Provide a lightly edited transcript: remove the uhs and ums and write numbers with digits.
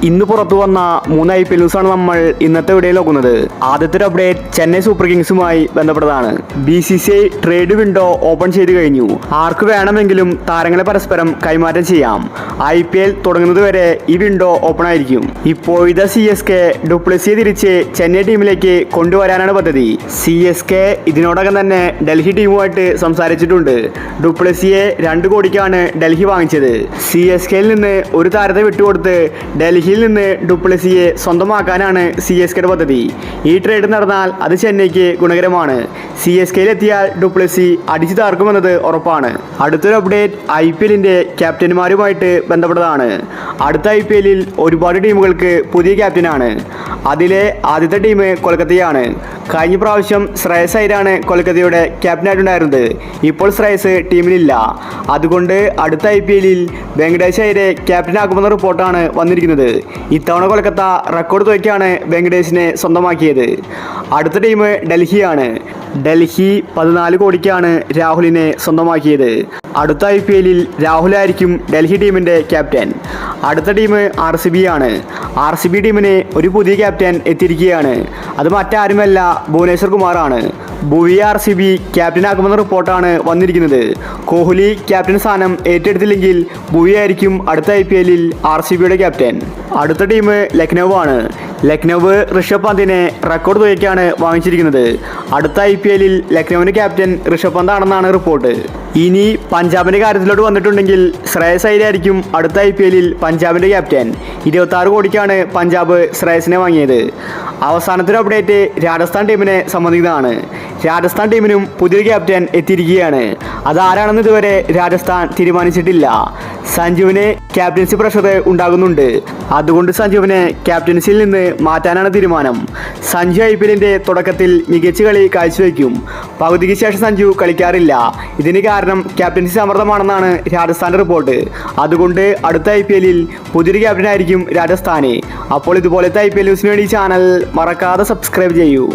ഇന്ന് പുറത്തു വന്ന 3 IPL ന്യൂസാണ് നമ്മൾ ഇന്നത്തെ വീഡിയോയിൽ നോക്കുന്നത്. ആദ്യത്തെ ഒരു അപ്ഡേറ്റ് ചെന്നൈ സൂപ്പർ കിങ്സുമായി ബന്ധപ്പെട്ടതാണ്. BCCI ട്രേഡ് വിൻഡോ ഓപ്പൺ ചെയ്ത് കഴിഞ്ഞു. ആർക്ക് വേണമെങ്കിലും താരങ്ങളെ പരസ്പരം കൈമാറ്റം ചെയ്യാം. IPL തുടങ്ങുന്നത് വരെ ഈ വിൻഡോ ഓപ്പൺ ആയിരിക്കും. ഇപ്പോഴത്തെ CSK ഡുപ്ലസിയെ തിരിച്ച് ചെന്നൈ ടീമിലേക്ക് കൊണ്ടുവരാനാണ് പദ്ധതി. CSK ഇതിനോടകം തന്നെ ഡൽഹി ടീമുമായിട്ട് സംസാരിച്ചിട്ടുണ്ട്. ഡുപ്ലസിയെ 2 കോടിക്കാണ് ഡൽഹി വാങ്ങിച്ചത്. CSKയിൽ നിന്ന് ഒരു താരത്തെ വിട്ടുകൊടുത്ത് ഡൽഹിയിൽ നിന്ന് ഡുപ്ലസിയെ സ്വന്തമാക്കാനാണ് CSKയുടെ പദ്ധതി. ഈ ട്രേഡ് നടന്നാൽ അത് ചെന്നൈക്ക് ഗുണകരമാണ്. CSKയിൽ എത്തിയാൽ ഡുപ്ലസി അടിച്ചു താർക്കുമെന്നത് ഉറപ്പാണ്. അടുത്തൊരു അപ്ഡേറ്റ് IPLന്റെ ക്യാപ്റ്റന്മാരുമായിട്ട് ബന്ധപ്പെട്ടതാണ്. അടുത്ത IPLൽ ഒരുപാട് ടീമുകൾക്ക് പുതിയ ക്യാപ്റ്റനാണ്. അതിലെ ആദ്യത്തെ ടീം കൊൽക്കത്തയാണ്. കഴിഞ്ഞ പ്രാവശ്യം ശ്രേയസ് അയ്യരാണ് കൊൽക്കത്തയുടെ ക്യാപ്റ്റനായിട്ടുണ്ടായിരുന്നത്. ഇപ്പോൾ ശ്രേയസ് ടീമിലില്ല. അതുകൊണ്ട് അടുത്ത IPLൽ വെങ്കടേഷ് അയ്യരെ ക്യാപ്റ്റനാക്കുമെന്ന റിപ്പോർട്ടാണ് വന്നിരിക്കുന്നത്. ഇത്തവണ കൊൽക്കത്ത റെക്കോർഡ് തുകയ്ക്കാണ് വെങ്കടേഷിനെ സ്വന്തമാക്കിയത്. അടുത്ത ടീം ഡൽഹിയാണ്. ഡൽഹി 14 കോടിക്കാണ് രാഹുലിനെ സ്വന്തമാക്കിയത്. അടുത്ത IPLൽ രാഹുലായിരിക്കും ഡൽഹി ടീമിൻ്റെ ക്യാപ്റ്റൻ. അടുത്ത ടീം RCB ആണ്. RCB ടീമിന് ഒരു പുതിയ ക്യാപ്റ്റൻ എത്തിയിരിക്കുകയാണ്. അത് മറ്റാരുമല്ല, ഭുവനേശ്വർ കുമാറാണ്. ഭുവി RCB ക്യാപ്റ്റനാക്കുമെന്ന റിപ്പോർട്ടാണ് വന്നിരിക്കുന്നത്. കോഹ്ലി ക്യാപ്റ്റൻ സ്ഥാനം ഏറ്റെടുത്തില്ലെങ്കിൽ ഭുവി ആയിരിക്കും അടുത്ത IPLൽ RCBയുടെ ക്യാപ്റ്റൻ. അടുത്ത ടീം ലക്നൗ ആണ്. ലക്നൗ ഋഷഭ് പന്തിനെ റെക്കോർഡ് തുകയ്ക്കാണ് വാങ്ങിച്ചിരിക്കുന്നത്. അടുത്ത IPLൽ ലക്നൗവിൻ്റെ ക്യാപ്റ്റൻ ഋഷഭ് പന്താണെന്നാണ് റിപ്പോർട്ട്. ഇനി പഞ്ചാബിൻ്റെ കാര്യത്തിലോട്ട് വന്നിട്ടുണ്ടെങ്കിൽ ശ്രേയസ് അയ്യർ ആയിരിക്കും അടുത്ത IPLൽ പഞ്ചാബിൻ്റെ ക്യാപ്റ്റൻ. 26 കോടിക്കാണ് പഞ്ചാബ് ശ്രേയസിനെ വാങ്ങിയത്. അവസാനത്തെ ഒരു അപ്ഡേറ്റ് രാജസ്ഥാൻ ടീമിനെ സംബന്ധിക്കുന്നതാണ്. രാജസ്ഥാൻ ടീമിനും പുതിയൊരു ക്യാപ്റ്റൻ എത്തിയിരിക്കുകയാണ്. അതാരാണെന്ന് ഇതുവരെ രാജസ്ഥാൻ തീരുമാനിച്ചിട്ടില്ല. സഞ്ജുവിന് ക്യാപ്റ്റൻസി പ്രഷർ ഉണ്ടാകുന്നുണ്ട്. അതുകൊണ്ട് സഞ്ജുവിനെ ക്യാപ്റ്റൻസിയിൽ നിന്ന് മാറ്റാനാണ് തീരുമാനം. സഞ്ജു IPLന്റെ തുടക്കത്തിൽ മികച്ച കളി കാഴ്ചവെക്കും. പകുതിക്ക് ശേഷം സഞ്ജു കളിക്കാറില്ല. ഇതിന് കാരണം ക്യാപ്റ്റൻസി സമ്മർദ്ദമാണെന്നാണ് രാജസ്ഥാൻ്റെ റിപ്പോർട്ട്. അതുകൊണ്ട് അടുത്ത IPLൽ പുതിയൊരു ക്യാപ്റ്റനായിരിക്കും രാജസ്ഥാന്. അപ്പോൾ ഇതുപോലത്തെ IPL ന്യൂസിന് വേണ്ടി ചാനൽ മറക്കാതെ സബ്സ്ക്രൈബ് ചെയ്യൂ.